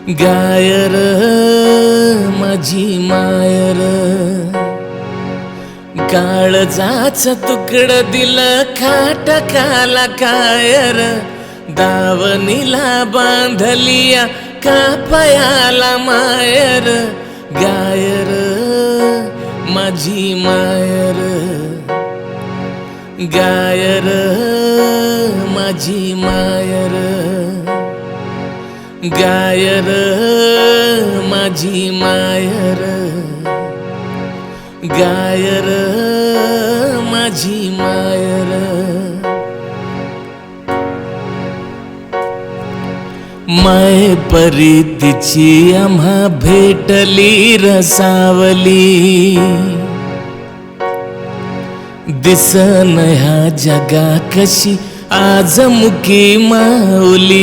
गायर माझी मायर, काळजाच तुकड दिलं खाटकाला कायर, दावणीला बांधलिया कापयाला मायर. गायर माझी मायर, गायर माझी मायर, गायर माझी मायर, गायर माझी मायर. माय परी तिची आम्हा भेटली रसावली, दिसन ह्या जगा कशी आज मुकी माऊली.